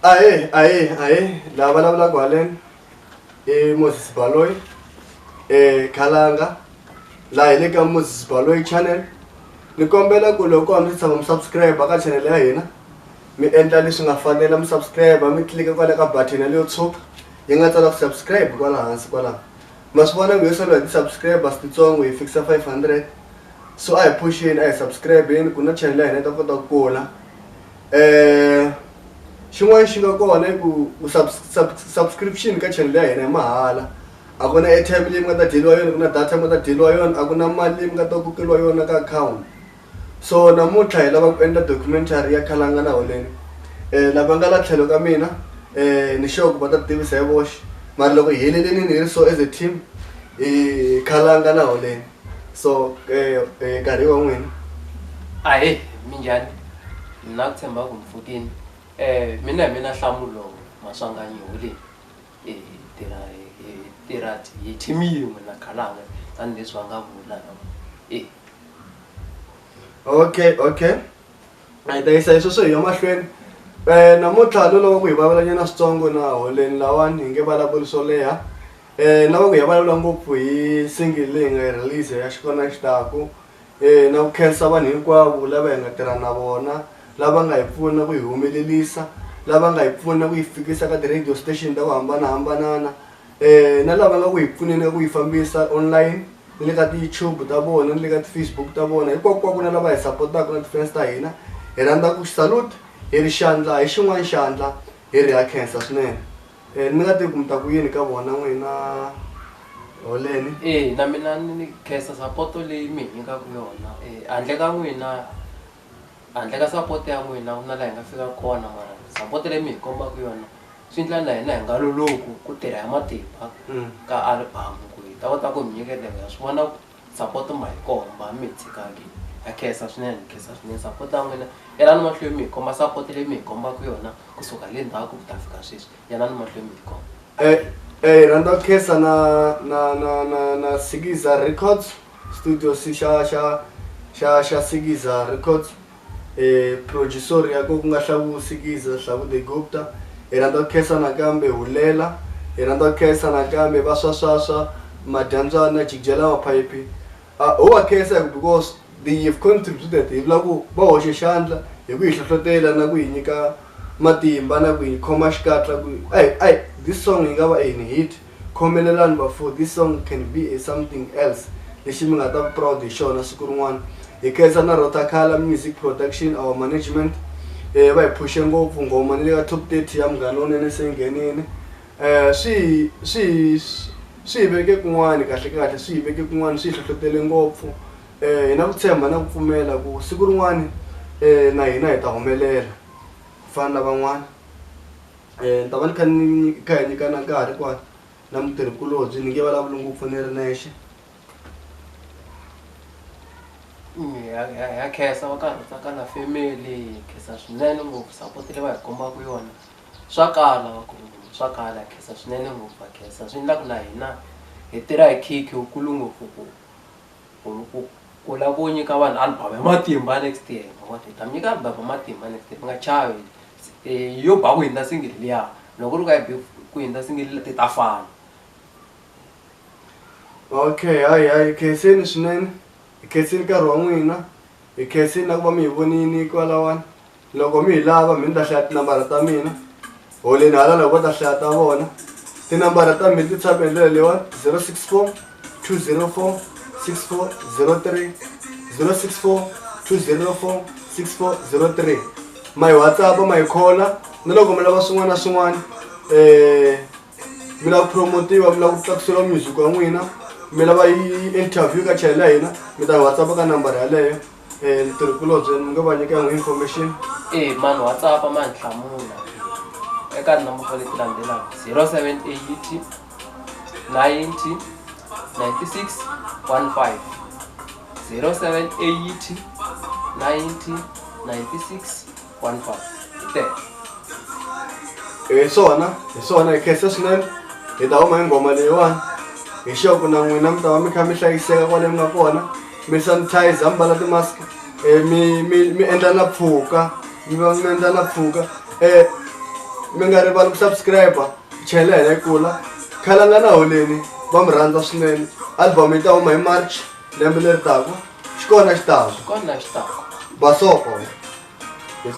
La vulavula kwaleni Moses Baloyi Khalanga la hi le ka Moses Baloyi channel. Ni kombela ku loko a mi tshama mi subscribe ka channel ya hina mi endla leswi nga fanela mi subscribe mi click kwala ka button leyo tshuka yi nga tsala subscribe kwala hansi kwala. Ma swi vona nge solo hi subscribers titsongo hi fixa 500. So I push in I subscribe in ku na channel ya hina ta kota ku kula. Xin'wana xi nga kona i ku subscription ka channel ya hina i mahala. A ku na airtime leyi mi nga ta deliwa yona, ku na data mi nga ta deliwa yona, a ku na mali leyi mi nga ta kokeriwa yona ka account. So namuntlha hi lava ku endla documentary ya Khalanga na Holeni. Lava nga la tlhelo ka mina ni sure ku va ta tivisa hi voxe, mara loko hi heleleni ni ri so as a team Khalanga na Holeni. So nkarhi wa n'wina. Ahee minjhani, mina ku tshemba ku Mfukeni. Mina hi mina Nhlamulo Maswanganyi Holeni. Tirha hi team yin'we na Khalanga tanihileswi va nga vula. Okay. Hi ta yisa sweswo hi ya mahlweni. Namuntlha no lava ku hi vulavulanyana switsongo na Holeni lawani hi nge vulavuli swo leha. Lava ku hi vulavula ngopfu hi single leyi nga release ya xikona xitaku. Na ku khensa vanhu hinkwavo lava hi nga tirha na vona, lava nga hi pfuna ku hi humelelisa, lava nga hi pfuna ku hi fikisa ka ti-radio station ta ku hambanahambana, na lava nga ku hi pfuneni ku hi fambisa online ni le ka ti-YouTube ta vona ni le ka ti-Facebook ta vona, hinkwako na lava hi support-aka na ti-fans ta hina. Hi rhandza ku salute hi ri xandla hi xin'wana xandla hi ri ha khensa swinene. Ni nga tivi ku mi ta ku yini ka vona n'wina Holeni. Na mina ni khensa support leyi mi hi nyikaka yona. Handle ka n'wina, handle ka support ya n'wina ku na laha hi nga fika kona, mara support leyi mi hi kombaka yona swi endla na hina hi nga loloku ku tirha hi matimba ka album ku hi ta kota ku mi nyiketela. Swi vona support ma hi komba mi hi tshikaki. Ha khensa swinene, khensa swinene support ya n'wina. Yanani mahlweni mi hi komba support leyi mi hi kombaka yona kusuka le ndzhaku ku ta fika sweswi. Yanani mahlweni mi hi komba. Rhandza ku khensa na Sigiza Records studio xa Sigiza Records. Producer ya ku nga Hlavu Sigiza, Hlavu the Gupta. Hi rhandza ku khensa nakambe Hulela. Hi rhandza ku khensa nakambe va Swaswaswa, Madyandzana, Jigjela Maphayiphi. Wa khensa because they have contributed hi vula ku va hoxe xandla hi ku hi hlohlotela na ku hi nyika matimba na ku hi khoma xikatla ku this song yi nga va ni hit. Khomelelani bafo, this song can be something else lexi mi nga ta proud hi xona siku rin'wana. Hi khensa na Rotakhala Music Production, our management. Va hi phushe ngopfu ngoma ni le ka top 30 ya Munghana Lonene se nghenini. Swi hi veke kun'wana kahle, swi hi veke kun'wana, swi hi hlohlotele ngopfu. Hi na ku tshemba na ku pfumela ku siku rin'wana na hina hi ta humelela ku fana na van'wana. Ni ta va ni kha hi nyikana nkarhi kwala na mutirhikulobye, ni nge vulavuli ngopfu ni ri nexe. Ya khensa va karhi tsakala family, khensa swinene ngopfu support leyi va hi kombaka yona. Swa kala swa kala, khensa swinene ngopfu, khensa swi endlaku na hina hi tirha hi khikhi wukulu ngopfu ku lava ku nyika vanhu album ya matimba next year. Hi ta mi nyika album ya matimba next year, mi nga chavi. Yo ba ku hundza single liya, loko ri ka ku hundza single ti ta fana. Okay, hi khenseni swinene. Hi khenseni nkarhi wa n'wina, hi khenseni na ku va mi hi vonini kwalawani. Loko mi hi lava mi ni ta hlaya tinambara ta mina, Holeni hala loko va ta hlaya ta vona. Tinambara ta mina ti tshama hi ndlela leyiwani 064 204 6403 064 204 6403. Ma hi WhatsApp, ma hi khola na loko mi lava swin'wana na swin'wana. Mi lava ku promotiwa, mi lava ku tlakuseriwa music wa n'wina, mi lava interview ka channel ya hina, mi ta WhatsApp ka nambara yaleyo. Mutirhikulobye mi nga va nyika n'wi information. Mani WhatsApp ma ni hlamula eka tinambara leti landzelaka 0780 90 96 15 0780 90 96 15. Hi swona hi khensa swinene. Hi ta huma hi nghoma leyiwani hi sure ku na n'wina mi ta va mi kha mi hlayiseka kwale mi nga kona. Mi sanitizer, mbala ti-mask, mi endla na mpfhuka, mi endla na mpfhuka. mi nga rivali ku subscribe channel ya hina yi kula khalanga na holeni va mi rhandza swinene album yi ta huma hi March lembe leri taka xikona xi taka kona xitako basoko